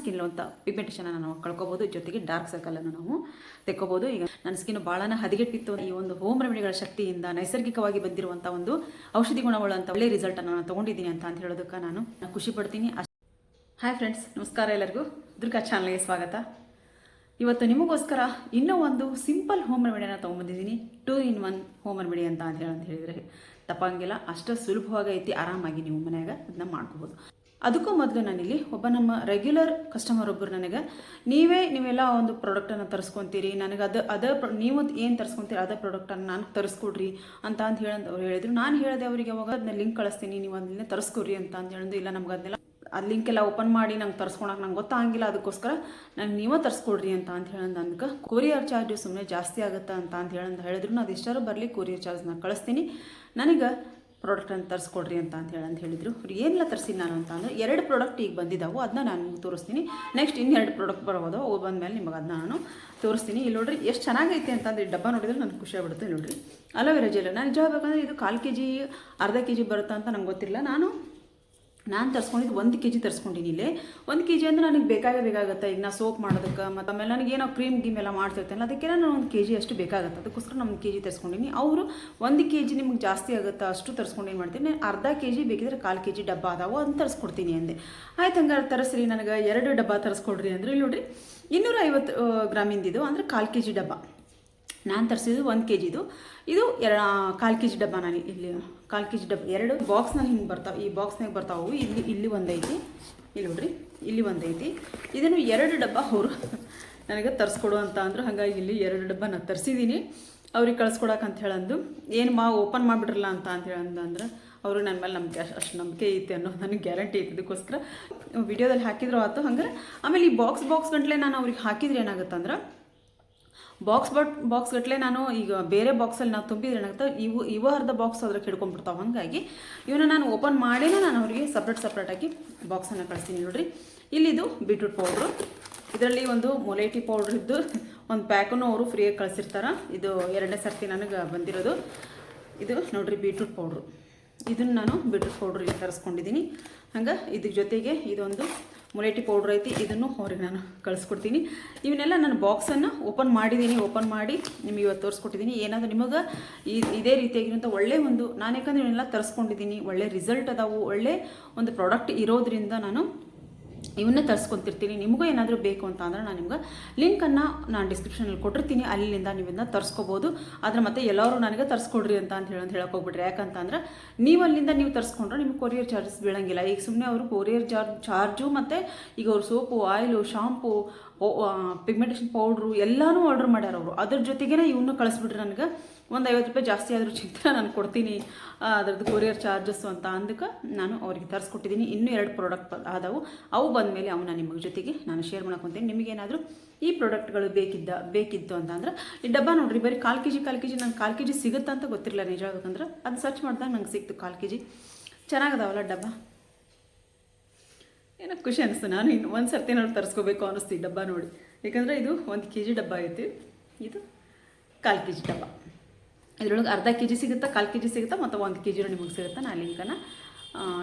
Skin ಅಂತ pigmentation ನಾವು ಕಳ್ಕೊಬೋದು, ಜೊತೆಗೆ ಡಾರ್ಕ್ ಸರ್ಕಲನ್ನು ನಾವು ತೆಕ್ಕೋಬೋದು. ಈಗ ನನ್ನ ಸ್ಕಿನ್ ಭಾಳನ ಹದಗೆಟ್ಟಿತ್ತು. ಈ ಒಂದು ಹೋಮ್ ರೆಮಿಡಿಗಳ ಶಕ್ತಿಯಿಂದ ನೈಸರ್ಗಿಕವಾಗಿ ಬಂದಿರುವಂಥ ಒಂದು ಔಷಧಿ ಗುಣವುಳ್ಳಂಥ ಒಳ್ಳೆ ರಿಸಲ್ಟನ್ನು ನಾನು ತೊಗೊಂಡಿದ್ದೀನಿ ಅಂತ ಹೇಳೋದಕ್ಕೆ ನಾನು ಖುಷಿ ಪಡ್ತೀನಿ. ಹಾಯ್ ಫ್ರೆಂಡ್ಸ್, ನಮಸ್ಕಾರ. ಎಲ್ಲರಿಗೂ ದುರ್ಗಾ ಚಾನಲ್ಗೆ ಸ್ವಾಗತ. ಇವತ್ತು ನಿಮಗೋಸ್ಕರ ಇನ್ನೂ ಒಂದು ಸಿಂಪಲ್ ಹೋಮ್ ರೆಮಿಡಿನ ತೊಗೊಂಬಂದಿದ್ದೀನಿ. 2-in-1 ಹೋಮ್ ರೆಮಿಡಿ ಅಂತ ಹೇಳಿದರೆ ತಪ್ಪಂಗಿಲ್ಲ. ಅಷ್ಟು ಸುಲಭವಾಗೈತಿ, ಆರಾಮಾಗಿ ನೀವು ಮನ್ಯಾಗ ಅದನ್ನ ಮಾಡ್ಕೋಬೋದು. ಅದಕ್ಕೂ ಮೊದಲು ನಾನಿಲ್ಲಿ ಒಬ್ಬ ನಮ್ಮ ರೆಗ್ಯುಲರ್ ಕಸ್ಟಮರ್ ಒಬ್ಬರು ನನಗೆ ನೀವೆಲ್ಲ ಒಂದು ಪ್ರಾಡಕ್ಟನ್ನು ತರಿಸ್ಕೊತೀರಿ, ನನಗೆ ನೀವು ಏನು ತರಿಸ್ಕೊತೀರಿ ಅದೇ ಪ್ರಾಡಕ್ಟನ್ನು ನಾನು ತರಿಸ್ಕೊಡ್ರಿ ಅಂತ ಅವ್ರು ಹೇಳಿದ್ರು. ನಾನು ಹೇಳಿದೆ ಅವರಿಗೆ, ಅವಾಗ ಅದನ್ನ ಲಿಂಕ್ ಕಳಿಸ್ತೀನಿ, ನೀವು ಅದನ್ನೇ ತರಿಸ್ಕೊಡ್ರಿ ಅಂತ ಹೇಳಿದ್ರು. ಇಲ್ಲ, ನಮ್ಗೆ ಅದನ್ನೆಲ್ಲ ಲಿಂಕೆಲ್ಲ ಓಪನ್ ಮಾಡಿ ನಂಗೆ ತರಿಸ್ಕೊಳಕ್ಕೆ ನಂಗೆ ಗೊತ್ತಾಗಿಲ್ಲ, ಅದಕ್ಕೋಸ್ಕರ ನಂಗೆ ನೀವೇ ತರಿಸ್ಕೊಡ್ರಿ ಅಂತ ಅದಕ್ಕೆ ಕೊರಿಯರ್ ಚಾರ್ಜ್ ಸುಮ್ಮನೆ ಜಾಸ್ತಿ ಆಗುತ್ತೆ ಅಂತ ಹೇಳಿದ್ರು. ಅದು ಎಷ್ಟಾರು ಬರಲಿ, ಕೊರಿಯರ್ ಚಾರ್ಜ್ನ ಕಳಿಸ್ತೀನಿ, ನನಗೆ ಪ್ರಾಡಕ್ಟನ್ನು ತರಿಸ್ಕೊಡ್ರಿ ಅಂತ ಹೇಳಿದರು. ಅವ್ರು ಏನೆಲ್ಲ ತರಿಸಿದ್ದು ನಾನು ಅಂದರೆ 2 ಪ್ರಾಡಕ್ಟ್ ಈಗ ಬಂದಿದ್ದಾವೆ, ಅದನ್ನ ನಾನು ನಿಮ್ಗೆ ತೋರಿಸ್ತೀನಿ. ನೆಕ್ಸ್ಟ್ ಇನ್ನೆರಡು ಪ್ರಾಡಕ್ಟ್ ಬರೋದು, ಅವು ಬಂದಮೇಲೆ ನಿಮಗೆ ಅದನ್ನ ನಾನು ತೋರಿಸ್ತೀನಿ. ಇಲ್ಲಿ ನೋಡ್ರಿ ಎಷ್ಟು ಚೆನ್ನಾಗೈತೆ ಅಂತಂದ್ರೆ ಡಬ್ಬ ನೋಡಿದ್ರೆ ನನಗೆ ಖುಷಿ ಆಗ್ಬಿಡುತ್ತೆ. ನೋಡ್ರಿ, ಅಲೋವೆರಾ ಜೆಲ್. ನಾನು ನಿಜ ಹೇಳ್ಬೇಕಂದ್ರೆ ಇದು 1/4 kg ಅರ್ಧ kg ಬರುತ್ತಾ ಅಂತ ನಂಗೆ ಗೊತ್ತಿಲ್ಲ. ನಾನು ತರಿಸ್ಕೊಂಡಿದ್ದು 1 kg ತರಿಸ್ಕೊಂಡಿನಿ. ಇಲ್ಲಿ 1 kg ಅಂದರೆ ನನಗೆ ಬೇಕಾಗುತ್ತೆ. ಈಗ ನಾ ಸೋಪ್ ಮಾಡೋದಕ್ಕೆ ಮತ್ತು ಆಮೇಲೆ ನನಗೇನೋ ಕ್ರೀಮ್ ಎಲ್ಲ ಮಾಡ್ತಿರ್ತೇನೆ, ಅದಕ್ಕೆ ನಾನು 1 kg ಅಷ್ಟು ಬೇಕಾಗುತ್ತೆ. ಅದಕ್ಕೋಸ್ಕರ ನಾನು 1 kg ತರಿಸ್ಕೊಂಡಿನಿ. ಅವರು 1 kg ನಿಮ್ಗೆ ಜಾಸ್ತಿ ಆಗುತ್ತೆ ಅಷ್ಟು ತರಿಸ್ಕೊಂಡು ಏನು ಮಾಡ್ತೀನಿ, ಅರ್ಧ kg ಬೇಕಿದ್ರೆ 1/4 kg ಡಬ್ಬ ಅದಾವು, ಅದನ್ನು ತರಿಸ್ಕೊಡ್ತೀನಿ ಅಂದೆ. ಆಯ್ತು, ಹಂಗಾರೆ ತರಿಸ್ರಿ, ನನಗೆ 2 ಡಬ್ಬ ತರಿಸ್ಕೊಡ್ರಿ ಅಂದರೆ. ಇಲ್ಲಿ ನೋಡಿರಿ, 250 ಗ್ರಾಮಿಂದಿದು ಅಂದರೆ 1/4 kg ಡಬ್ಬ. ನಾನು ತರಿಸಿದ್ದು 1 kg ಇದು 1/4 kg ಡಬ್ಬ. ನಾನು ಇಲ್ಲಿ 1/4 kg ಡಬ್ಬ 2 ಬಾಕ್ಸ್ನಾಗ ಹಿಂಗೆ ಬರ್ತಾವೆ, ಈ ಬಾಕ್ಸ್ನಾಗ ಬರ್ತಾವೆ. ಇಲ್ಲಿ ಒಂದೈತಿ, ಇಲ್ಲಿ ನೋಡ್ರಿ, ಇಲ್ಲಿ ಒಂದೈತಿ. ಇದನ್ನು 2 ಡಬ್ಬ ಅವರು ನನಗೆ ತರಿಸ್ಕೊಡು ಅಂತ ಅಂದರು. ಹಾಗಾಗಿ ಇಲ್ಲಿ 2 ಡಬ್ಬ ನಾನು ತರಿಸಿದ್ದೀನಿ ಅವ್ರಿಗೆ ಕಳಿಸ್ಕೊಡಕ್ಕೆ ಅಂತ ಹೇಳಂದು. ಏನು ಓಪನ್ ಮಾಡಿಬಿಡ್ರಲ್ಲ ಅಂತ ಹೇಳಂದ್ರೆ ಅವರು ನನ್ನ ಮೇಲೆ ಅಷ್ಟು ನಂಬಿಕೆ ಐತೆ ಅನ್ನೋ ನನಗೆ ಗ್ಯಾರಂಟಿ ಐತೆ. ಅದಕ್ಕೋಸ್ಕರ ವಿಡಿಯೋದಲ್ಲಿ ಹಾಕಿದ್ರು ಆಯ್ತು. ಹಂಗಾರೆ ಆಮೇಲೆ ಈ ಬಾಕ್ಸ್ ಗಂಟ್ಲೆ ನಾನು ಅವ್ರಿಗೆ ಹಾಕಿದ್ರೆ ಏನಾಗುತ್ತಂದ್ರೆ, ಬಾಕ್ಸ್ ಗಟ್ಟಲೆ ನಾನು ಈಗ ಬೇರೆ ಬಾಕ್ಸಲ್ಲಿ ನಾವು ತುಂಬಿದ್ರೆ ಏನಾಗುತ್ತೆ, ಇವು ಅರ್ಧ ಬಾಕ್ಸ್ ಅದ್ರಾಗ ಹಿಡ್ಕೊಂಡ್ಬಿಡ್ತಾವೆ. ಹಾಗಾಗಿ ಇವನ್ನ ನಾನು ಓಪನ್ ಮಾಡಿನೇ ನಾನು ಅವರಿಗೆ ಸಪ್ರೇಟಾಗಿ ಬಾಕ್ಸನ್ನು ಕಳಿಸ್ತೀನಿ. ನೋಡಿರಿ, ಇಲ್ಲಿದು ಬೀಟ್ರೂಟ್ ಪೌಡ್ರು, ಇದರಲ್ಲಿ ಒಂದು ಮೊಲೈಟಿ ಪೌಡ್ರ್ ಇದ್ದು ಒಂದು ಪ್ಯಾಕನ್ನು ಅವರು ಫ್ರೀಯಾಗಿ ಕಳಿಸಿರ್ತಾರೆ. ಇದು 2ನೇ ಸರ್ತಿ ನನಗೆ ಬಂದಿರೋದು. ಇದು ನೋಡಿರಿ ಬೀಟ್ರೂಟ್ ಪೌಡ್ರು, ಇದನ್ನು ನಾನು ಬೀಟ್ರೂಟ್ ಪೌಡ್ರ್ ಇಲ್ಲಿ ತರಿಸ್ಕೊಂಡಿದ್ದೀನಿ. ಹಂಗೆ ಇದ್ರ ಜೊತೆಗೆ ಇದೊಂದು ಮೊಲೈಟಿ ಪೌಡ್ರ್ ಐತಿ, ಇದನ್ನು ಅವ್ರಿಗೆ ನಾನು ಕಳಿಸ್ಕೊಡ್ತೀನಿ. ಇವನ್ನೆಲ್ಲ ನಾನು ಬಾಕ್ಸನ್ನು ಓಪನ್ ಮಾಡಿದ್ದೀನಿ. ಓಪನ್ ಮಾಡಿ ನಿಮಗೆ ಇವತ್ತು ತೋರಿಸ್ಕೊಟ್ಟಿದ್ದೀನಿ. ಏನಾದರೂ ನಿಮಗೆ ಇದೇ ರೀತಿಯಾಗಿರೋಂಥ ಒಳ್ಳೆ ಒಂದು, ನಾನು ಯಾಕಂದರೆ ಇವನ್ನೆಲ್ಲ ತರಿಸ್ಕೊಂಡಿದ್ದೀನಿ, ಒಳ್ಳೆ ರಿಸಲ್ಟ್ ಅದಾವು, ಒಳ್ಳೆ ಒಂದು ಪ್ರಾಡಕ್ಟ್ ಇರೋದ್ರಿಂದ ನಾನು ಇವನ್ನೇ ತರಿಸ್ಕೊತಿರ್ತೀನಿ. ನಿಮಗೂ ಏನಾದರೂ ಬೇಕು ಅಂತ ಅಂದರೆ ನಾನು ನಿಮ್ಗೆ ಲಿಂಕನ್ನು ನಾನು ಡಿಸ್ಕ್ರಿಪ್ಷನಲ್ಲಿ ಕೊಟ್ಟಿರ್ತೀನಿ, ಅಲ್ಲಿಂದ ನೀವು ಇದನ್ನ ತರಿಸ್ಕೋಬೋದು. ಆದರೆ ಮತ್ತೆ ಎಲ್ಲರೂ ನನಗೆ ತರಿಸ್ಕೊಡ್ರಿ ಅಂತ ಹೇಳಕ್ಕೆ ಹೋಗ್ಬಿಟ್ರಿ. ಯಾಕಂತಂದ್ರೆ ನೀವು ಅಲ್ಲಿಂದ ನೀವು ತರಿಸ್ಕೊಂಡ್ರೆ ನಿಮ್ಗೆ ಕೊರಿಯರ್ ಚಾರ್ಜಸ್ ಬೀಳಂಗಿಲ್ಲ. ಈಗ ಸುಮ್ಮನೆ ಅವರು ಕೊರಿಯರ್ ಚಾರ್ಜು ಮತ್ತು ಈಗ ಅವರು soap, oil, shampoo, pigmentation powder ಎಲ್ಲನೂ ಆರ್ಡ್ರ್ ಮಾಡ್ಯಾರ ಅವರು. ಅದ್ರ ಜೊತೆಗೇ ಇವನ್ನೂ ಕಳಿಸ್ಬಿಟ್ರಿ. ನನಗೆ ಒಂದು 50 ರೂಪಾಯಿ ಜಾಸ್ತಿ ಆದರೂ ಚಿಂತೆ ನಾನು ಕೊಡ್ತೀನಿ ಅದರದ್ದು ಕೊರಿಯರ್ ಚಾರ್ಜಸ್ಸು ಅಂತ ಅಂದಕ್ಕೆ ನಾನು ಅವ್ರಿಗೆ ತರಿಸ್ಕೊಟ್ಟಿದ್ದೀನಿ. ಇನ್ನೂ 2 ಪ್ರಾಡಕ್ಟ್ ಆದವು, ಅವು ಬಂದಮೇಲೆ ಅವನ್ನ ನಿಮ್ಮ ಜೊತೆಗೆ ನಾನು ಶೇರ್ ಮಾಡ್ಕೊತೀನಿ. ನಿಮಗೇನಾದರೂ ಈ ಪ್ರಾಡಕ್ಟ್ಗಳು ಬೇಕಿತ್ತು ಅಂತಂದ್ರೆ ಈ ಡಬ್ಬ ನೋಡಿರಿ, ಬರೀ 1/4 kg ನಂಗೆ 1/4 kg ಸಿಗುತ್ತಾ ಅಂತ ಗೊತ್ತಿರಲಿಲ್ಲ ನಿಜ ಹೇಳ್ಬೇಕಂದ್ರೆ. ಅದು ಸರ್ಚ್ ಮಾಡಿದಾಗ ನಂಗೆ ಸಿಕ್ತು 1/4 kg. ಚೆನ್ನಾಗದಾವಲ್ಲ ಡಬ್ಬ, ಏನೋ ಖುಷಿ ಅನಿಸ್ತು. ನಾನು ಇನ್ನು ಒಂದು ಸರ್ತಿ ನೋಡಿ ತರಿಸ್ಕೋಬೇಕು ಅನ್ನಿಸ್ತು ಈ ಡಬ್ಬ ನೋಡಿ. ಯಾಕಂದರೆ ಇದು 1 kg ಡಬ್ಬ ಐತಿ, ಇದು 1/4 kg ಡಬ್ಬ. ಇದರೊಳಗೆ ಅರ್ಧ kg ಸಿಗುತ್ತಾ, 1/4 kg ಸಿಗುತ್ತಾ, ಮತ್ತು 1 kg ನಿಮಗೆ ಸಿಗುತ್ತಾ. ನಾನು ಲಿಂಕನ್ನು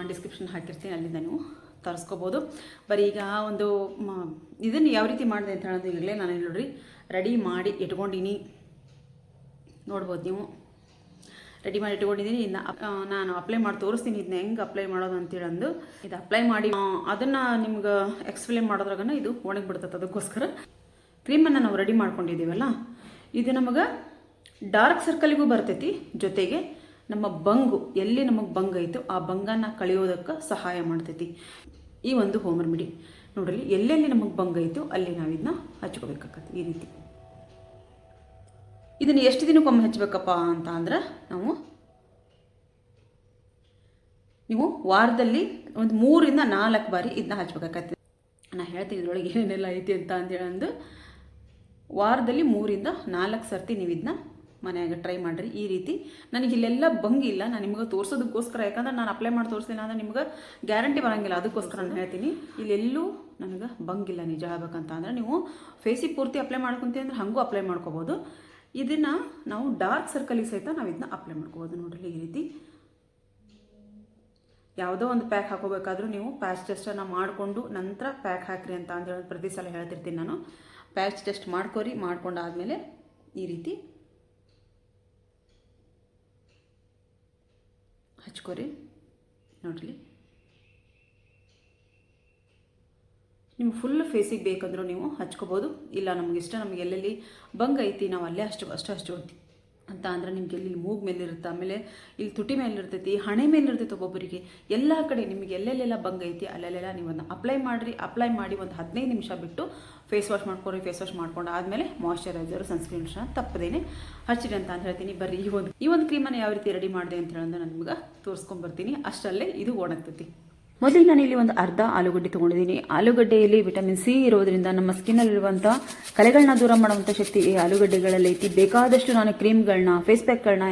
ಡಿಸ್ಕ್ರಿಪ್ಷನ್ ಹಾಕಿರ್ತೀನಿ, ಅಲ್ಲಿಂದ ನೀವು ತರಿಸ್ಕೋಬೋದು. ಬರೀ ಈಗ ಒಂದು ಇದನ್ನು ಯಾವ ರೀತಿ ಮಾಡಿದೆ ಅಂತ ಹೇಳೋದು ಈಗಲೇ ನಾನು ನೋಡ್ರಿ ರೆಡಿ ಮಾಡಿ ಇಟ್ಕೊಂಡಿನಿ. ನೋಡ್ಬೋದು ನೀವು, ರೆಡಿ ಮಾಡಿ ಇಟ್ಕೊಂಡಿದ್ದೀನಿ. ಇನ್ನು ನಾನು ಅಪ್ಲೈ ಮಾಡಿ ತೋರಿಸ್ತೀನಿ ಇದನ್ನ ಹೆಂಗೆ ಅಪ್ಲೈ ಮಾಡೋದು ಅಂತೇಳಂದು. ಇದು ಅಪ್ಲೈ ಮಾಡಿ ಅದನ್ನು ನಿಮ್ಗೆ ಎಕ್ಸ್ಪ್ಲೇನ್ ಮಾಡೋದ್ರಾಗ ಇದು ಒಣಗಿಬಿಡ್ತದೆ. ಅದಕ್ಕೋಸ್ಕರ ಕ್ರೀಮನ್ನು ನಾವು ರೆಡಿ ಮಾಡ್ಕೊಂಡಿದ್ದೀವಲ್ಲ, ಇದು ನಮಗೆ ಡಾರ್ಕ್ ಸರ್ಕಲ್ಗೂ ಬರ್ತೈತಿ, ಜೊತೆಗೆ ನಮ್ಮ ಬಂಗು ಎಲ್ಲಿ ನಮಗೆ ಬಂಗ್ ಐತೋ ಆ ಬಂಗನ್ನು ಕಳೆಯೋದಕ್ಕೆ ಸಹಾಯ ಮಾಡ್ತೈತಿ ಈ ಒಂದು ಹೋಮ್ ರೆಮಿಡಿ. ನೋಡ್ರಿ, ಎಲ್ಲೆಲ್ಲಿ ನಮಗೆ ಬಂಗ್ ಐತೋ ಅಲ್ಲಿ ನಾವು ಇದನ್ನ ಹಚ್ಕೋಬೇಕಾಗತ್ತೆ. ಈ ರೀತಿ ಇದನ್ನು ಎಷ್ಟು ದಿನಕ್ಕೊಮ್ಮೆ ಹಚ್ಚಬೇಕಪ್ಪ ಅಂತ ಅಂದ್ರೆ ನೀವು ವಾರದಲ್ಲಿ ಒಂದು 3ರಿಂದ 4 ಬಾರಿ ಇದನ್ನ ಹಚ್ಬೇಕಾಗತ್ತೆ. ನಾನು ಹೇಳ್ತೀನಿ ಇದ್ರೊಳಗೆ ಏನೇನೆಲ್ಲ ಐತಿ ಅಂತ ಹೇಳಂದು. ವಾರದಲ್ಲಿ 3ರಿಂದ 4 ಸರ್ತಿ ನೀವು ಇದನ್ನ ಮನೆಯಾಗ ಟ್ರೈ ಮಾಡಿರಿ. ಈ ರೀತಿ ನನಗೆ ಇಲ್ಲೆಲ್ಲ ಬಂಗಿಲ್ಲ, ನಾನು ನಿಮ್ಗೆ ತೋರಿಸೋದಕ್ಕೋಸ್ಕರ. ಯಾಕಂದ್ರೆ ನಾನು ಅಪ್ಲೈ ಮಾಡಿ ತೋರಿಸ್ತೀನಿ ಅಂದರೆ ನಿಮ್ಗೆ ಗ್ಯಾರಂಟಿ ಬರೋಂಗಿಲ್ಲ, ಅದಕ್ಕೋಸ್ಕರ ನಾನು ಹೇಳ್ತೀನಿ. ಇಲ್ಲೆಲ್ಲೂ ನನಗೆ ಬಂಗಿಲ್ಲ ನಿಜ ಹೇಳ್ಬೇಕಂತ ಅಂದರೆ. ನೀವು ಫೇಸಿಗೆ ಪೂರ್ತಿ ಅಪ್ಲೈ ಮಾಡ್ಕೊತೀವಿ ಅಂದರೆ ಹಾಗೂ ಅಪ್ಲೈ ಮಾಡ್ಕೋಬೋದು. ಇದನ್ನು ನಾವು ಡಾರ್ಕ್ ಸರ್ಕಲಿಗೆ ಸಹಿತ ನಾವು ಇದನ್ನ ಅಪ್ಲೈ ಮಾಡ್ಕೋಬೋದು. ನೋಡ್ರಿ, ಈ ರೀತಿ ಯಾವುದೋ ಒಂದು ಪ್ಯಾಕ್ ಹಾಕೋಬೇಕಾದ್ರೂ ನೀವು ಪ್ಯಾಚ್ ಟೆಸ್ಟನ್ನು ಮಾಡಿಕೊಂಡು ನಂತರ ಪ್ಯಾಕ್ ಹಾಕಿರಿ ಅಂತ ಹೇಳಿ ಪ್ರತಿ ಸಲ ಹೇಳ್ತಿರ್ತೀನಿ ನಾನು. ಪ್ಯಾಚ್ ಟೆಸ್ಟ್ ಮಾಡ್ಕೊರಿ, ಮಾಡ್ಕೊಂಡಾದಮೇಲೆ ಈ ರೀತಿ ಹಚ್ಕೊರಿ. ನೋಡ್ರಿ, ನಿಮ್ಗೆ ಫುಲ್ ಫೇಸಿಗೆ ಬೇಕಂದ್ರೂ ನೀವು ಹಚ್ಕೋಬೋದು. ಇಲ್ಲ ನಮಗಿಷ್ಟ, ನಮಗೆ ಎಲ್ಲೆಲ್ಲಿ ಬಂಗ್ ಐತಿ ನಾವು ಅಲ್ಲೇ ಅಷ್ಟು ಹಚ್ಕೊಳ್ತೀವಿ ಅಂತ ಅಂದರೆ ನಿಮ್ಗೆ ಎಲ್ಲಿ ಮೂಗು ಮೇಲಿರುತ್ತೆ, ಆಮೇಲೆ ಇಲ್ಲಿ ತುಟಿ ಮೇಲಿರ್ತೈತಿ, ಹಣೆ ಮೇಲಿರ್ತೈತಿ. ಒಬ್ಬೊಬ್ಬರಿಗೆ ಎಲ್ಲ ಕಡೆ ನಿಮಗೆ ಎಲ್ಲೆಲ್ಲೆಲ್ಲ ಬಂಗ್ ಐತಿ ಅಲ್ಲೆಲ್ಲ ನೀವು ಅದನ್ನ ಅಪ್ಲೈ ಮಾಡಿ ಒಂದು 15 ನಿಮಿಷ ಬಿಟ್ಟು ಫೇಸ್ ವಾಶ್ ಮಾಡ್ಕೊರಿ. ಫೇಸ್ ವಾಶ್ ಮಾಡ್ಕೊಂಡು ಆದಮೇಲೆ ಮಾಯ್ಶ್ಚರೈಸರ್, ಸನ್ಸ್ಕ್ರೀನ್ ತಪ್ಪದೇನೆ ಹಚ್ಚಿರಿ ಅಂತ ಹೇಳ್ತೀನಿ. ಬರ್ರಿ ಈ ಒಂದು ಕ್ರೀಮನ್ನು ಯಾವ ರೀತಿ ರೆಡಿ ಮಾಡಿದೆ ಅಂತ ಹೇಳೋದು ನಾನು ನಿಮ್ಗೆ ತೋರಿಸ್ಕೊಂಡ್ಬರ್ತೀನಿ. ಅಷ್ಟರಲ್ಲೇ ಇದು ಒಣಗ್ತೈತಿ. ಮೊದಲಿಗೆ ನಾನು ಇಲ್ಲಿ ಒಂದು ಅರ್ಧ ಆಲೂಗಡ್ಡೆ ತೊಗೊಂಡಿದ್ದೀನಿ. ಆಲೂಗಡ್ಡೆಯಲ್ಲಿ ವಿಟಮಿನ್ ಸಿ ಇರೋದ್ರಿಂದ ನಮ್ಮ ಸ್ಕಿನ್ನಲ್ಲಿರುವಂಥ ಕಲೆಗಳನ್ನ ದೂರ ಮಾಡುವಂಥ ಶಕ್ತಿ ಈ ಆಲೂಗಡ್ಡೆಗಳಲ್ಲಿ ಐತಿ. ಬೇಕಾದಷ್ಟು ನಾನು ಕ್ರೀಮ್ಗಳನ್ನ, ಫೇಸ್ ಪ್ಯಾಕ್ಗಳನ್ನ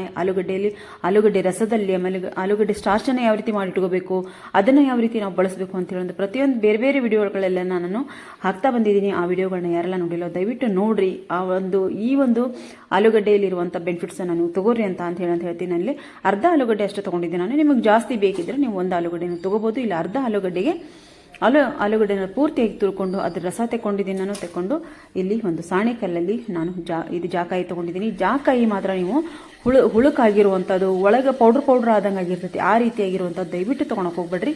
ಆಲೂಗಡ್ಡೆ ರಸದಲ್ಲಿ, ಆಮೇಲೆ ಆಲೂಗಡ್ಡೆ ಸ್ಟಾರ್ಚನ್ನು ಯಾವ ರೀತಿ ಮಾಡಿಟ್ಕೋಬೇಕು, ಅದನ್ನು ಯಾವ ರೀತಿ ನಾವು ಬಳಸಬೇಕು ಅಂತ ಹೇಳೋದು ಪ್ರತಿಯೊಂದು ಬೇರೆ ಬೇರೆ ವಿಡಿಯೋಗಳೆಲ್ಲ ನಾನು ಹಾಕ್ತಾ ಬಂದಿದ್ದೀನಿ. ಆ ವಿಡಿಯೋಗಳನ್ನ ಯಾರೆಲ್ಲ ನೋಡಿಲ್ಲ ದಯವಿಟ್ಟು ನೋಡ್ರಿ. ಈ ಒಂದು ಆಲೂಗಡ್ಡೆಯಲ್ಲಿರುವಂಥ ಬೆನಿಫಿಟ್ಸನ್ನು ನೀವು ತಗೋರಿ ಅಂತ ಹೇಳ್ತೀನಿ. ಅಲ್ಲಿ ಅರ್ಧ ಆಲೂಗಡ್ಡೆ ಅಷ್ಟು ತೊಗೊಂಡಿದ್ದೀನಿ ನಾನು. ನಿಮಗೆ ಜಾಸ್ತಿ ಬೇಕಿದ್ರೆ ನೀವು ಒಂದು ಆಲೂಗಡ್ಡೆನ ತೊಗೋಬೋದು. ಇಲ್ಲ ಅರ್ಧ ಆಲೂಗಡ್ಡೆಗೆ ಆಲೂಗಡ್ಡೆನ ಪೂರ್ತಿಯಾಗಿ ತುರ್ಕೊಂಡು ಅದ್ರ ರಸ ತೆಕ್ಕೊಂಡಿದ್ದೀನಿ ನಾನು. ತೆಕ್ಕೊಂಡು ಇಲ್ಲಿ ಒಂದು ಸಾಣೆಕಲ್ಲಲ್ಲಿ ನಾನು ಇದು ಜಾಕಾಯಿ ತೊಗೊಂಡಿದ್ದೀನಿ. ಜಾಕಾಯಿ ಮಾತ್ರ ನೀವು ಹುಳುಕಾಗಿರುವಂಥದ್ದು, ಒಳಗೆ ಪೌಡ್ರ್ ಆದಂಗೆ ಆಗಿರ್ತೈತಿ, ಆ ರೀತಿಯಾಗಿರುವಂಥದ್ದು ದಯವಿಟ್ಟು ತೊಗೊಳಕ್ಕೆ ಹೋಗ್ಬೇಡ್ರಿ.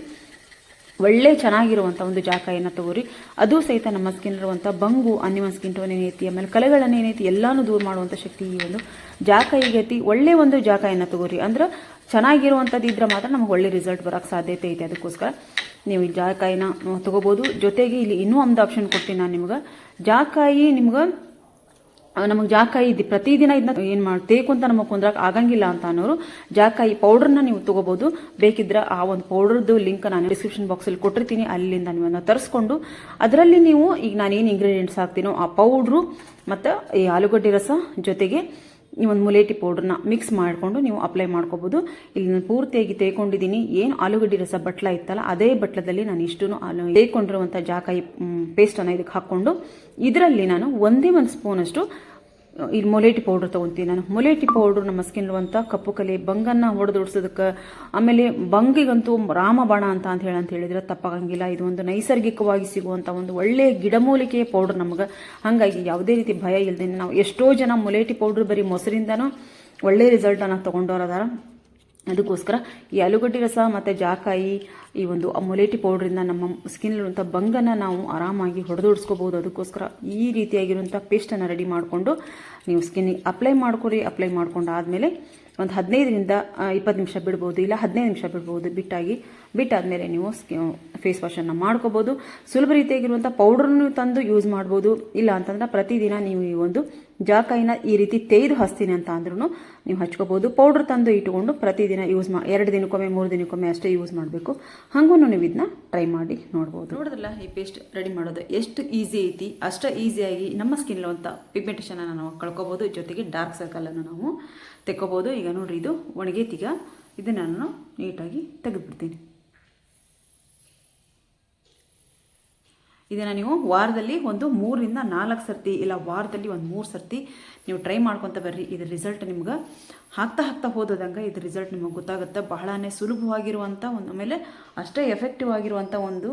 ಒಳ್ಳೆ ಚೆನ್ನಾಗಿರುವಂಥ ಒಂದು ಜಾಕಾಯಿನ ತಗೋರಿ. ಅದು ಸಹಿತ ನಮ್ಮ ಸ್ಕಿನ್ ಇರುವಂಥ ಬಂಗು, ಅನಿಮಲ್ ಸ್ಕಿನ್ ಟೋನ್ ಏನೈತಿ, ಆಮೇಲೆ ಕಲೆಗಳನ್ನ ಏನೈತಿ ಎಲ್ಲಾನು ದೂರ ಮಾಡುವಂಥ ಶಕ್ತಿ ಈ ಒಂದು ಜಾಕಾಯಿಗೆ ಐತಿ. ಒಳ್ಳೆ ಒಂದು ಜಾಕಾಯಿನ ತಗೋರಿ. ಅಂದ್ರೆ ಚೆನ್ನಾಗಿರುವಂಥದ್ದು ಇದ್ರೆ ಮಾತ್ರ ನಮಗೆ ಒಳ್ಳೆ ರಿಸಲ್ಟ್ ಬರೋಕ್ಕೆ ಸಾಧ್ಯತೆ ಐತೆ. ಅದಕ್ಕೋಸ್ಕರ ನೀವು ಈ ಜಾಕಾಯಿನ ತೊಗೋಬೋದು. ಜೊತೆಗೆ ಇಲ್ಲಿ ಇನ್ನೂ ಒಂದು ಆಪ್ಷನ್ ಕೊಡ್ತೀನಿ ನಾನು ನಿಮ್ಗೆ. ಜಾಕಾಯಿ ನಮಗೆ ಜಾಕಾಯಿ ಪ್ರತಿದಿನ ಇದನ್ನ ಏನು ಮಾಡಬೇಕು ಅಂತ ನಮಗೆ ಕುಂದ್ರಕ್ಕೆ ಆಗಂಗಿಲ್ಲ ಅಂತ ಅನ್ನೋರು ಜಾಕಾಯಿ ಪೌಡ್ರನ್ನ ನೀವು ತೊಗೋಬೋದು. ಬೇಕಿದ್ರೆ ಆ ಒಂದು ಪೌಡ್ರದ್ದು ಲಿಂಕ್ ನಾನು ಡಿಸ್ಕ್ರಿಪ್ಷನ್ ಬಾಕ್ಸಲ್ಲಿ ಕೊಟ್ಟಿರ್ತೀನಿ. ಅಲ್ಲಿಂದ ನೀವು ತರಿಸ್ಕೊಂಡು ಅದರಲ್ಲಿ ನೀವು ಈಗ ನಾನೇನು ಇಂಗ್ರೀಡಿಯೆಂಟ್ಸ್ ಹಾಕ್ತೀನೋ ಆ ಪೌಡ್ರು ಮತ್ತು ಈ ಆಲೂಗಡ್ಡೆ ರಸ ಜೊತೆಗೆ ಈ ಒಂದು ಮುಲೇಟಿ ಪೌಡ್ರನ್ನ ಮಿಕ್ಸ್ ಮಾಡಿಕೊಂಡು ನೀವು ಅಪ್ಲೈ ಮಾಡ್ಕೋಬೋದು. ಇಲ್ಲಿ ನಾನು ಪೂರ್ತಿಯಾಗಿ ತೇಕೊಂಡಿದ್ದೀನಿ. ಏನು ಆಲೂಗಡ್ಡೆ ರಸ ಬಟ್ಲ ಇತ್ತಲ್ಲ ಅದೇ ಬಟ್ಲದಲ್ಲಿ ನಾನು ಇಷ್ಟು ತೇಕೊಂಡಿರುವಂಥ ಜಾಕಾಯಿ ಪೇಸ್ಟನ್ನು ಇದಕ್ಕೆ ಹಾಕ್ಕೊಂಡು ಇದರಲ್ಲಿ ನಾನು ಒಂದೇ ಒಂದು ಸ್ಪೂನಷ್ಟು ಇಲ್ಲಿ ಮೊಲೇಟಿ ಪೌಡ್ರ್ ತೊಗೊತೀನಿ ನಾನು. ಮೊಲೇಟಿ ಪೌಡ್ರು ನಮ್ಮ ಸ್ಕಿನ್ ಇರುವಂಥ ಕಪ್ಪು ಕಲೆ ಬಂಗನ್ನು ಹೊಡೆದೋಡ್ಸೋದಕ್ಕೆ, ಆಮೇಲೆ ಬಂಗಿಗಂತೂ ರಾಮಬಾಣ ಅಂತ ಹೇಳಿದ್ರೆ ತಪ್ಪಾಗಂಗಿಲ್ಲ. ಇದು ಒಂದು ನೈಸರ್ಗಿಕವಾಗಿ ಸಿಗುವಂಥ ಒಂದು ಒಳ್ಳೆಯ ಗಿಡಮೂಲಿಕೆಯ ಪೌಡ್ರ್ ನಮ್ಗೆ. ಹಾಗಾಗಿ ಯಾವುದೇ ರೀತಿ ಭಯ ಇಲ್ಲದೆ ನಾವು ಎಷ್ಟೋ ಜನ ಮೊಲೇಟಿ ಪೌಡ್ರ್ ಬರೀ ಮೊಸರಿಂದನೂ ಒಳ್ಳೆ ರಿಸಲ್ಟನ್ನು ತೊಗೊಂಡವ್ರದಾರ. ಅದಕ್ಕೋಸ್ಕರ ಈ ಆಲೂಗಡ್ಡೆ ರಸ ಮತ್ತು ಜಾಕಾಯಿ ಈ ಒಂದು ಮೊಲೇಟಿ ಪೌಡ್ರಿಂದ ನಮ್ಮ ಸ್ಕಿನ್ನಲ್ಲಿರುವಂಥ ಬಂಗನ್ನು ನಾವು ಆರಾಮಾಗಿ ಹೊಡೆದೋಡಿಸ್ಕೋಬೋದು. ಅದಕ್ಕೋಸ್ಕರ ಈ ರೀತಿಯಾಗಿರುವಂಥ ಪೇಸ್ಟನ್ನು ರೆಡಿ ಮಾಡಿಕೊಂಡು ನೀವು ಸ್ಕಿನ್ನಿಗೆ ಅಪ್ಲೈ ಮಾಡ್ಕೊಂಡು ಆದಮೇಲೆ ಒಂದು 15ರಿಂದ 20 ನಿಮಿಷ ಬಿಡ್ಬೋದು, ಇಲ್ಲ 15 ನಿಮಿಷ ಬಿಡ್ಬೋದು. ಬಿಟ್ಟಾದಮೇಲೆ ನೀವು ಫೇಸ್ ವಾಶನ್ನು ಮಾಡ್ಕೋಬೋದು. ಸುಲಭ ರೀತಿಯಾಗಿರುವಂಥ ಪೌಡ್ರನ್ನು ತಂದು ಯೂಸ್ ಮಾಡ್ಬೋದು. ಇಲ್ಲ ಅಂತಂದ್ರೆ ಪ್ರತಿದಿನ ನೀವು ಈ ಒಂದು ಜಾಕಾಯಿನ ಈ ರೀತಿ ತೆಗೆದು ಹಚ್ತೀನಿ ಅಂತ ಅಂದ್ರೂ ನೀವು ಹಚ್ಕೋಬೋದು. ಪೌಡ್ರ್ ತಂದು ಇಟ್ಕೊಂಡು ಪ್ರತಿದಿನ ಯೂಸ್ 2 ದಿನಕ್ಕೊಮ್ಮೆ 3 ದಿನಕ್ಕೊಮ್ಮೆ ಅಷ್ಟೇ ಯೂಸ್ ಮಾಡಬೇಕು. ಹಾಗೂ ನೀವು ಇದನ್ನ ಟ್ರೈ ಮಾಡಿ ನೋಡ್ಬೋದು. ನೋಡಿದ್ರಲ್ಲ ಈ ಪೇಸ್ಟ್ ರೆಡಿ ಮಾಡೋದು ಎಷ್ಟು ಈಸಿ ಐತಿ. ಅಷ್ಟೇ ಈಸಿಯಾಗಿ ನಮ್ಮ ಸ್ಕಿನ್ ಇರುವಂಥ ಪಿಗ್ಮೆಂಟೇಷನ್ನ ನಾವು ಕಳ್ಕೊಬೋದು. ಜೊತೆಗೆ ಡಾರ್ಕ್ ಸರ್ಕಲನ್ನು ನಾವು ತೆಕ್ಕೋಬೋದು. ಈಗ ನೋಡ್ರಿ ಇದು ಒಣಗೈತೀಗ ಇದನ್ನು ನಾನು ನೀಟಾಗಿ ತೆಗೆದುಬಿಡ್ತೀನಿ. ಇದನ್ನು ನೀವು ವಾರದಲ್ಲಿ ಒಂದು 3ರಿಂದ 4 ಸರ್ತಿ, ಇಲ್ಲ ವಾರದಲ್ಲಿ ಒಂದು 3 ಸರ್ತಿ ನೀವು ಟ್ರೈ ಮಾಡ್ಕೊತ ಬರ್ರಿ. ಇದ್ರ ರಿಸಲ್ಟ್ ನಿಮ್ಗೆ ಹಾಕ್ತಾ ಹೋದಂಗೆ ಇದ್ರ ರಿಸಲ್ಟ್ ನಿಮಗೆ ಗೊತ್ತಾಗುತ್ತೆ. ಬಹಳನೇ ಸುಲಭವಾಗಿರುವಂಥ ಒಂದು, ಆಮೇಲೆ ಅಷ್ಟೇ ಎಫೆಕ್ಟಿವ್ ಆಗಿರುವಂಥ ಒಂದು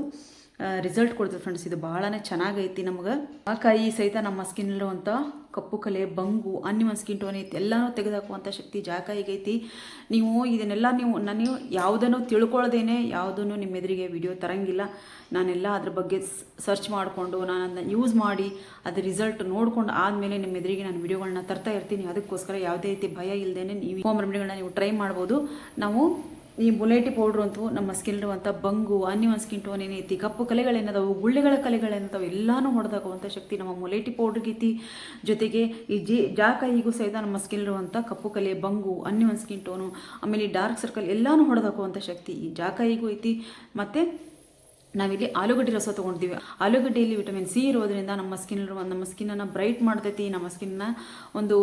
ರಿಸಲ್ಟ್ ಕೊಡ್ತದೆ ಫ್ರೆಂಡ್ಸ್. ಇದು ಬಹಳನೇ ಚೆನ್ನಾಗೈತಿ. ನಮ್ಗೆ ಜಾಕಾಯಿ ಸಹಿತ ನಮ್ಮ ಸ್ಕಿನ್ ಇರುವಂಥ ಕಪ್ಪು ಕಲೆ, ಬಂಗು, ಅನಿಮಲ್ ಸ್ಕಿನ್ ಟೋನ್ ಐತಿ ಎಲ್ಲನೂ ತೆಗೆದುಹಾಕುವಂಥ ಶಕ್ತಿ ಜಾಕಾಯಿಗೆ ಐತಿ. ನೀವು ಇದನ್ನೆಲ್ಲ ನೀವು ಯಾವುದನ್ನು ತಿಳ್ಕೊಳ್ಳೋದೇನೆ ಯಾವುದನ್ನು ನಿಮ್ಮ ಎದುರಿಗೆ ವಿಡಿಯೋ ತರಂಗಿಲ್ಲ. ನಾನೆಲ್ಲ ಅದ್ರ ಬಗ್ಗೆ ಸರ್ಚ್ ಮಾಡಿಕೊಂಡು ನಾನು ಅದನ್ನ ಯೂಸ್ ಮಾಡಿ ಅದ್ರ ರಿಸಲ್ಟ್ ನೋಡ್ಕೊಂಡು ಆದಮೇಲೆ ನಿಮ್ಮ ಎದುರಿಗೆ ನಾನು ವಿಡಿಯೋಗಳನ್ನ ತರ್ತಾ ಇರ್ತೀನಿ. ಅದಕ್ಕೋಸ್ಕರ ಯಾವುದೇ ರೀತಿ ಭಯ ಇಲ್ಲದೇನೆ ನೀವು ಹೋಮ್ ರೆಮಿಡಿಗಳನ್ನ ನೀವು ಟ್ರೈ ಮಾಡ್ಬೋದು. ನಾವು ಈ ಮೊಲೇಟಿ ಪೌಡ್ರು ಅಂತೂ ನಮ್ಮ ಸ್ಕಿನ್ ಇರುವಂಥ ಬಂಗು, ಅನಿಮಲ್ ಸ್ಕಿನ್ ಟೋನ್ ಏನೈತಿ, ಕಪ್ಪು ಕಲೆಗಳೇನದಾವು, ಗುಳ್ಳೆಗಳ ಕಲೆಗಳೇನದಾವು ಎಲ್ಲಾನು ಹೊಡೆದಾಗುವಂಥ ಶಕ್ತಿ ನಮ್ಮ ಮೊಲೇಟಿ ಪೌಡ್ರಿಗೈತಿ. ಜೊತೆಗೆ ಈ ಜಾಕಾಯಿಗೂ ಸಹಿತ ನಮ್ಮ ಸ್ಕಿನ್ ಇರುವಂಥ ಕಪ್ಪು ಕಲೆ, ಬಂಗು, ಅನಿಮಲ್ ಸ್ಕಿನ್ ಟೋನು, ಆಮೇಲೆ ಡಾರ್ಕ್ ಸರ್ಕಲ್ ಎಲ್ಲಾನು ಹೊಡೆದಾಕುವಂಥ ಶಕ್ತಿ ಈ ಜಾಕಾಯಿಗೂ ಐತಿ. ಮತ್ತು ನಾವಿಲ್ಲಿ ಆಲೂಗಡ್ಡೆ ರಸ ತೊಗೊಂಡಿದ್ದೀವಿ. ಆಲೂಗಡ್ಡೆಯಲ್ಲಿ ವಿಟಮಿನ್ ಸಿ ಇರೋದ್ರಿಂದ ನಮ್ಮ ಸ್ಕಿನ್ನನ್ನು ಬ್ರೈಟ್ ಮಾಡ್ತೈತಿ. ನಮ್ಮ ಸ್ಕಿನ್ನ ಒಂದು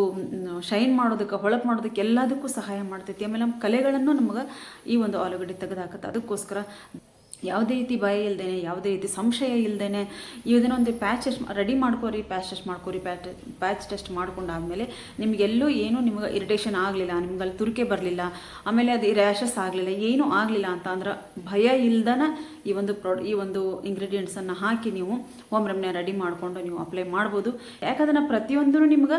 ಶೈನ್ ಮಾಡೋದಕ್ಕೆ, ಹೊಳಪು ಮಾಡೋದಕ್ಕೆ ಎಲ್ಲದಕ್ಕೂ ಸಹಾಯ ಮಾಡ್ತೈತಿ. ಆಮೇಲೆ ನಮ್ಮ ಕಲೆಗಳನ್ನು ನಮಗೆ ಈ ಒಂದು ಆಲೂಗಡ್ಡೆ ತೆಗೆದಾಕತ್ತೆ. ಅದಕ್ಕೋಸ್ಕರ ಯಾವುದೇ ರೀತಿ ಭಯ ಇಲ್ಲದೇನೆ, ಯಾವುದೇ ರೀತಿ ಸಂಶಯ ಇಲ್ಲದೇನೆ ಇದನ್ನೊಂದು ಪ್ಯಾಚ್ ಟೆಸ್ಟ್ ರೆಡಿ ಮಾಡ್ಕೋರಿ. ಪ್ಯಾಚ್ ಟೆಸ್ಟ್ ಮಾಡ್ಕೊಂಡಾದ್ಮೇಲೆ ನಿಮಗೆಲ್ಲೂ ಏನು ನಿಮ್ಗೆ ಇರಿಟೇಷನ್ ಆಗಲಿಲ್ಲ, ನಿಮ್ಗಲ್ಲಿ ತುರಿಕೆ ಬರಲಿಲ್ಲ, ಆಮೇಲೆ ಅದು ರ್ಯಾಷಸ್ ಆಗಲಿಲ್ಲ, ಏನೂ ಆಗಲಿಲ್ಲ ಅಂತ ಅಂದ್ರೆ ಭಯ ಇಲ್ದನ ಈ ಒಂದು ಇಂಗ್ರೀಡಿಯೆಂಟ್ಸನ್ನು ಹಾಕಿ ನೀವು ಹೋಮ್ ರೆಮಿಡಿನ ರೆಡಿ ಮಾಡಿಕೊಂಡು ನೀವು ಅಪ್ಲೈ ಮಾಡ್ಬೋದು. ಯಾಕಂದ್ರೆ ನಾನು ಪ್ರತಿಯೊಂದೂ ನಿಮ್ಗೆ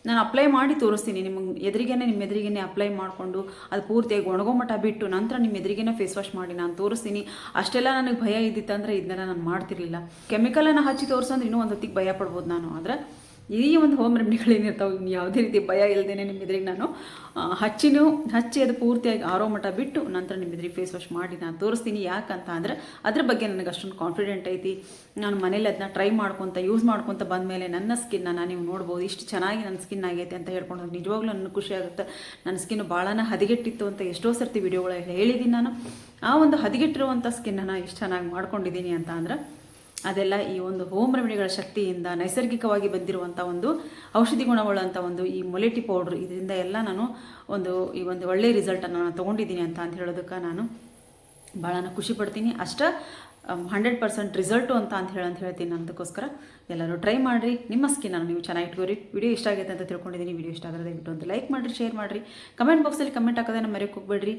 ನಾನು ಅಪ್ಲೈ ಮಾಡಿ ತೋರಿಸ್ತೀನಿ. ನಿಮ್ಮ ಎದುರಿಗೇನೆ ಅಪ್ಲೈ ಮಾಡಿಕೊಂಡು ಅದು ಪೂರ್ತಿಯಾಗಿ ಒಣಗೋ ಮಟ್ಟ ಬಿಟ್ಟು ನಂತರ ನಿಮ್ಮ ಎದುರಿಗೇನೆ ಫೇಸ್ ವಾಶ್ ಮಾಡಿ ನಾನು ತೋರಿಸ್ತೀನಿ. ಅಷ್ಟೆಲ್ಲ ನನಗೆ ಭಯ ಇದ್ದಿತ್ತಂದ್ರೆ ಇದನ್ನೆಲ್ಲ ನಾನು ಮಾಡ್ತಿರ್ಲಿಲ್ಲ. ಕೆಮಿಕಲನ್ನು ಹಚ್ಚಿ ತೋರಿಸಂದ್ರೆ ಇನ್ನೂ ಒಂದು ಹೊತ್ತಿಗೆ ಭಯ ಪಡ್ಬೋದು ನಾನು. ಆದರೆ ಈ ಒಂದು ಹೋಮ್ ರೆಮಿಡಿಗಳೇನಿರ್ತಾವೆ ಯಾವುದೇ ರೀತಿ ಭಯ ಇಲ್ಲದೇನೆ ನಿಮ್ಮ ಎದುರಿಗೆ ನಾನು ಹಚ್ಚಿ ಅದು ಪೂರ್ತಿಯಾಗಿ ಆರೋ ಮಟ್ಟ ಬಿಟ್ಟು ನಂತರ ನಿಮ್ಮ ಎದುರಿಗೆ ಫೇಸ್ ವಾಶ್ ಮಾಡಿ ನಾನು ತೋರಿಸ್ತೀನಿ. ಯಾಕಂತ ಅಂದರೆ ಅದ್ರ ಬಗ್ಗೆ ನನಗೆ ಅಷ್ಟೊಂದು ಕಾನ್ಫಿಡೆಂಟ್ ಐತಿ. ನಾನು ಮನೇಲಿ ಅದನ್ನ ಟ್ರೈ ಯೂಸ್ ಮಾಡ್ಕೊತ ಬಂದಮೇಲೆ ನನ್ನ ಸ್ಕಿನ್ನನ್ನು ನೀವು ನೋಡ್ಬೋದು, ಇಷ್ಟು ಚೆನ್ನಾಗಿ ನನ್ನ ಸ್ಕಿನ್ ಆಗೈತೆ ಅಂತ ಹೇಳ್ಕೊಂಡು ನಿಜವಾಗ್ಲೂ ನನಗೆ ಖುಷಿ ಆಗುತ್ತೆ. ನನ್ನ ಸ್ಕಿನ್ ಭಾಳನ ಹದಗೆಟ್ಟಿತ್ತು ಅಂತ ಎಷ್ಟೋ ಸರ್ತಿ ವಿಡಿಯೋಗಳಲ್ಲಿ ಹೇಳಿದ್ದೀನಿ ನಾನು. ಆ ಒಂದು ಹದಗೆಟ್ಟಿರುವಂಥ ಸ್ಕಿನ್ನನ್ನು ಇಷ್ಟು ಚೆನ್ನಾಗಿ ಮಾಡ್ಕೊಂಡಿದ್ದೀನಿ ಅಂತ ಅಂದ್ರೆ ಅದೆಲ್ಲ ಈ ಒಂದು ಹೋಮ್ ರೆಮಿಡಿಗಳ ಶಕ್ತಿಯಿಂದ ನೈಸರ್ಗಿಕವಾಗಿ ಬಂದಿರುವಂಥ ಒಂದು ಔಷಧಿ ಗುಣವುಳ್ಳಂಥ ಒಂದು ಈ ಮೊಲೆಟಿ ಪೌಡ್ರ್, ಇದರಿಂದ ಎಲ್ಲ ನಾನು ಈ ಒಂದು ಒಳ್ಳೆಯ ರಿಸಲ್ಟನ್ನು ನಾನು ತೊಗೊಂಡಿದ್ದೀನಿ ಅಂತ ಹೇಳೋದಕ್ಕೆ ನಾನು ಭಾಳ ಖುಷಿ ಪಡ್ತೀನಿ. 100% ರಿಸಲ್ಟು ಅಂತ ಹೇಳ್ತೀನಿ. ಅದಕ್ಕೋಸ್ಕರ ಎಲ್ಲರೂ ಟ್ರೈ ಮಾಡಿರಿ, ನಿಮ್ಮ ಸ್ಕಿನ್ನನ್ನು ನೀವು ಚೆನ್ನಾಗಿ ಇಟ್ಕೋರಿ. ವಿಡಿಯೋ ಇಷ್ಟ ಆಗೈತೆ ಅಂತ ತಿಳ್ಕೊಂಡಿದ್ದೀನಿ. ವಿಡಿಯೋ ಇಷ್ಟ ಆದರೆ ದಯವಿಟ್ಟು ಒಂದು ಲೈಕ್ ಮಾಡಿರಿ, ಶೇರ್ ಮಾಡಿರಿ, ಕಮೆಂಟ್ ಬಾಕ್ಸಲ್ಲಿ ಕಮೆಂಟ್ ಹಾಕೋದನ್ನು ಮರೆಯೋಕೆ ಹೋಗ್ಬೇಡ್ರಿ.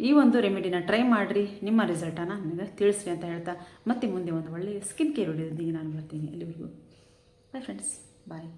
ಈ ಒಂದು ರೆಮಿಡಿನ ಟ್ರೈ ಮಾಡಿರಿ, ನಿಮ್ಮ ರಿಸಲ್ಟನ್ನು ನನಗೆ ತಿಳಿಸ್ರಿ ಅಂತ ಹೇಳ್ತಾ ಮತ್ತೆ ಮುಂದೆ ಒಂದು ಒಳ್ಳೆಯ ಸ್ಕಿನ್ ಕೇರ್ ವಿಡಿಯೋದೊಂದಿಗೆ ನಾನು ಬರ್ತೀನಿ. ಎಲ್ಲಿವರೆಗೂ ಬಾಯ್ ಫ್ರೆಂಡ್ಸ್, ಬಾಯ್.